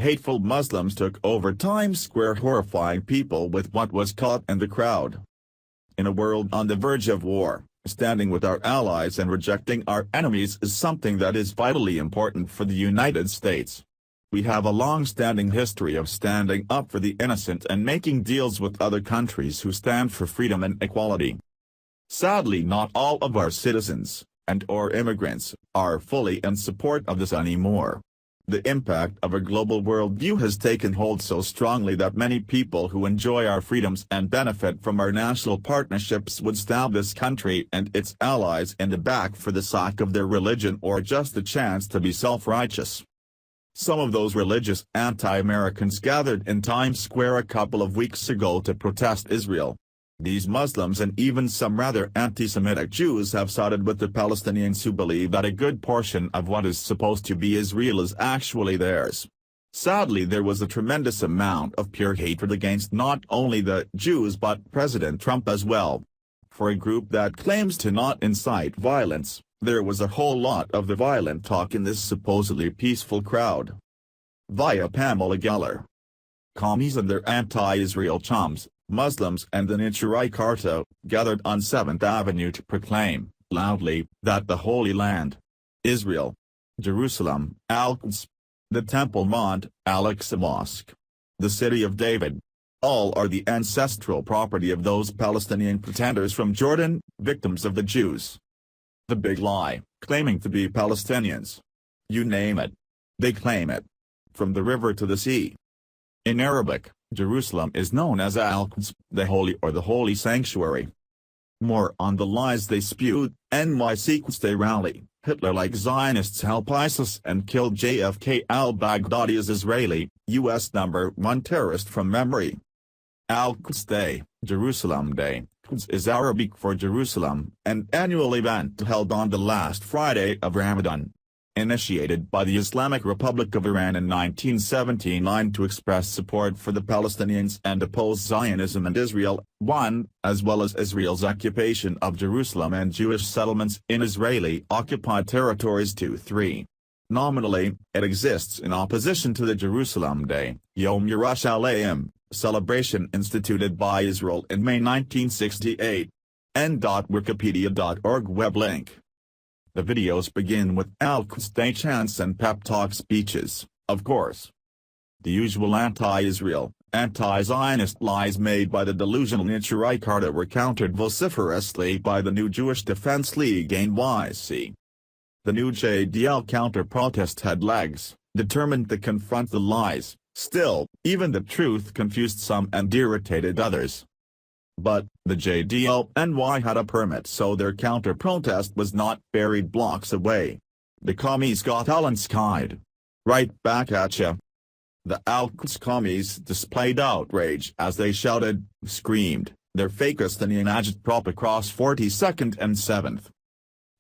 Hateful Muslims took over Times Square, horrifying people with what was caught in the crowd. In a world on the verge of war, standing with our allies and rejecting our enemies is something that is vitally important for the United States. We have a long-standing history of standing up for the innocent and making deals with other countries who stand for freedom and equality. Sadly, not all of our citizens, and/or immigrants, are fully in support of this anymore. The impact of a global worldview has taken hold so strongly that many people who enjoy our freedoms and benefit from our national partnerships would stab this country and its allies in the back for the sake of their religion or just a chance to be self-righteous. Some of those religious anti-Americans gathered in Times Square a couple of weeks ago to protest Israel. These Muslims and even some rather anti-Semitic Jews have sided with the Palestinians who believe that a good portion of what is supposed to be Israel is actually theirs. Sadly, there was a tremendous amount of pure hatred against not only the Jews but President Trump as well. For a group that claims to not incite violence, there was a whole lot of the violent talk in this supposedly peaceful crowd. Via Pamela Geller. Commies and their anti-Israel chums, Muslims and the Nichirai Karta, gathered on 7th Avenue to proclaim, loudly, that the Holy Land, Israel, Jerusalem, Al-Quds, the Temple Mount, Al-Aqsa Mosque, the City of David, all are the ancestral property of those Palestinian pretenders from Jordan, victims of the Jews. The big lie, claiming to be Palestinians. You name it. They claim it. From the river to the sea. In Arabic, Jerusalem is known as Al-Quds, the Holy or the Holy Sanctuary. More on the lies they spewed. NYC Quds they rally. Hitler-like Zionists help ISIS and kill JFK. Al-Baghdadi is Israeli, U.S. #1 terrorist from memory. Al-Quds Day, Jerusalem Day. Quds is Arabic for Jerusalem, an annual event held on the last Friday of Ramadan. Initiated by the Islamic Republic of Iran in 1979 to express support for the Palestinians and oppose Zionism and Israel, 1, as well as Israel's occupation of Jerusalem and Jewish settlements in Israeli-occupied territories 2, 3. Nominally, it exists in opposition to the Jerusalem Day, Yom Yerushalayim, celebration instituted by Israel in May 1968. n.wikipedia.org web link. The videos begin with Al-Quds Day chants and pep talk speeches, of course. The usual anti-Israel, anti-Zionist lies made by the delusional Nichirai Karta were countered vociferously by the New Jewish Defense League (NYC). The new JDL counter-protest had legs, determined to confront the lies. Still, even the truth confused some and irritated others. But, the JDL-NY had a permit, so their counter-protest was not buried blocks away. The commies got skied. Right back at ya. The Al-Quds commies displayed outrage as they shouted, screamed, their Fakistinian agitprop across 42nd and 7th.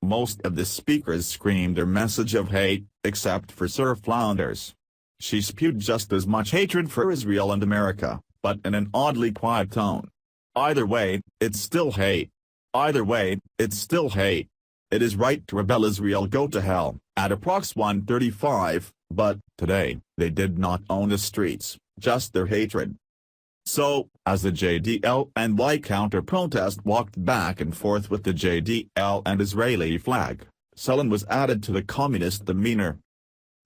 Most of the speakers screamed their message of hate, except for Sir Flounders. She spewed just as much hatred for Israel and America, but in an oddly quiet tone. Either way, it's still hate. Either way, it's still hate. It is right to rebel. Israel go to hell, at approx 1:35, but, today, they did not own the streets, just their hatred. So, as the JDL-NY counter-protest walked back and forth with the JDL and Israeli flag, sullen was added to the communist demeanor.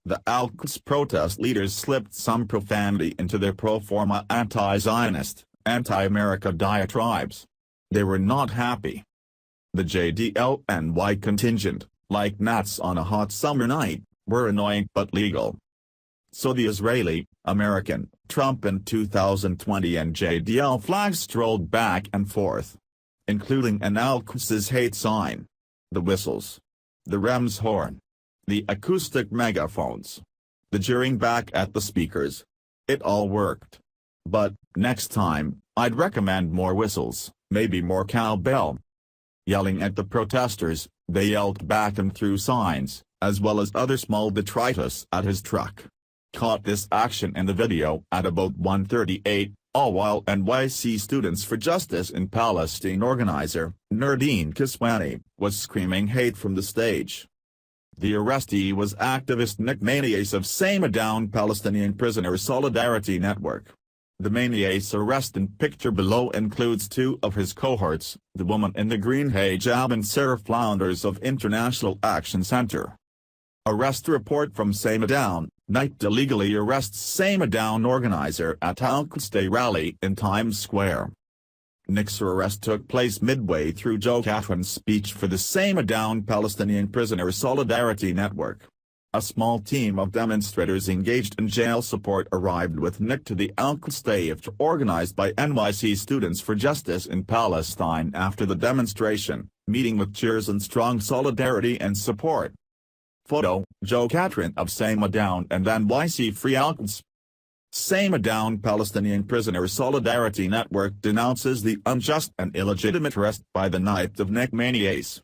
The Al-Quds protest leaders slipped some profanity into their pro forma anti-Zionist, anti-America diatribes. They were not happy. The JDL-NY contingent, like gnats on a hot summer night, were annoying but legal. So the Israeli, American, Trump and 2020 and JDL flags strolled back and forth. Including an Al-Quds hate sign. The whistles. The Rams horn. The acoustic megaphones. The jeering back at the speakers. It all worked. But, next time, I'd recommend more whistles, maybe more cowbell. Yelling at the protesters, they yelled back and threw signs, as well as other small detritus at his truck. Caught this action in the video at about 1:38, all while NYC Students for Justice in Palestine organizer, Nurdeen Kiswani, was screaming hate from the stage. The arrestee was activist Nick Manias of Samadown Palestinian Prisoner Solidarity Network. The Manias arrest in picture below includes two of his cohorts, the woman in the green hijab and Sarah Flounders of International Action Center. Arrest report from Samadown: NIPT illegally arrests Samadown organizer at Al-Quds Day rally in Times Square. Nick's arrest took place midway through Joe Catron's speech for the Samadown Palestinian Prisoner Solidarity Network. A small team of demonstrators engaged in jail support arrived with Nick to the Al-Quds Day organized by NYC Students for Justice in Palestine after the demonstration, meeting with cheers and strong solidarity and support. Photo: Joe Catron of Samadown and NYC Free Al-Quds. Samadown Palestinian Prisoner Solidarity Network denounces the unjust and illegitimate arrest by the NIPT of Nick Manias.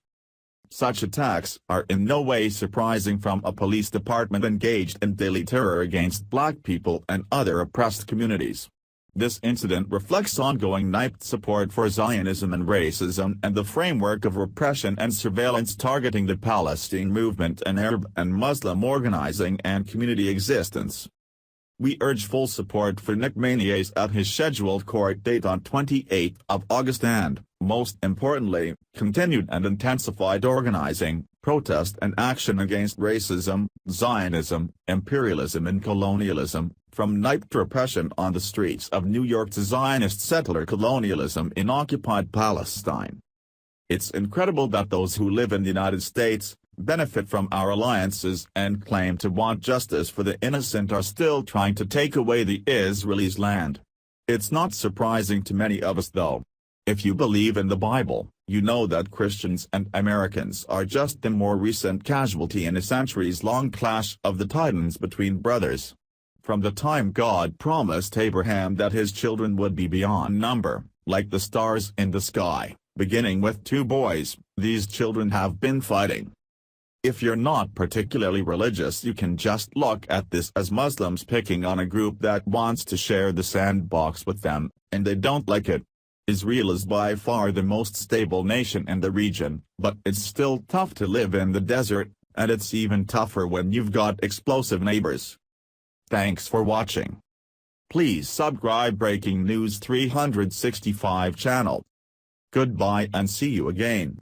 Such attacks are in no way surprising from a police department engaged in daily terror against black people and other oppressed communities. This incident reflects ongoing NIPT support for Zionism and racism and the framework of repression and surveillance targeting the Palestine movement and Arab and Muslim organizing and community existence. We urge full support for Nick Manias at his scheduled court date on 28 August and, most importantly, continued and intensified organizing, protest and action against racism, Zionism, imperialism and colonialism, from NIPT repression on the streets of New York to Zionist settler colonialism in occupied Palestine. It's incredible that those who live in the United States, benefit from our alliances and claim to want justice for the innocent are still trying to take away the Israelis' land. It's not surprising to many of us though. If you believe in the Bible, you know that Christians and Americans are just the more recent casualty in a centuries-long clash of the titans between brothers. From the time God promised Abraham that his children would be beyond number, like the stars in the sky, beginning with 2 boys, these children have been fighting. If you're not particularly religious, you can just look at this as Muslims picking on a group that wants to share the sandbox with them, and they don't like it. Israel is by far the most stable nation in the region, but it's still tough to live in the desert, and it's even tougher when you've got explosive neighbors. Thanks for watching. Please subscribe Breaking News 365 channel. Goodbye and see you again.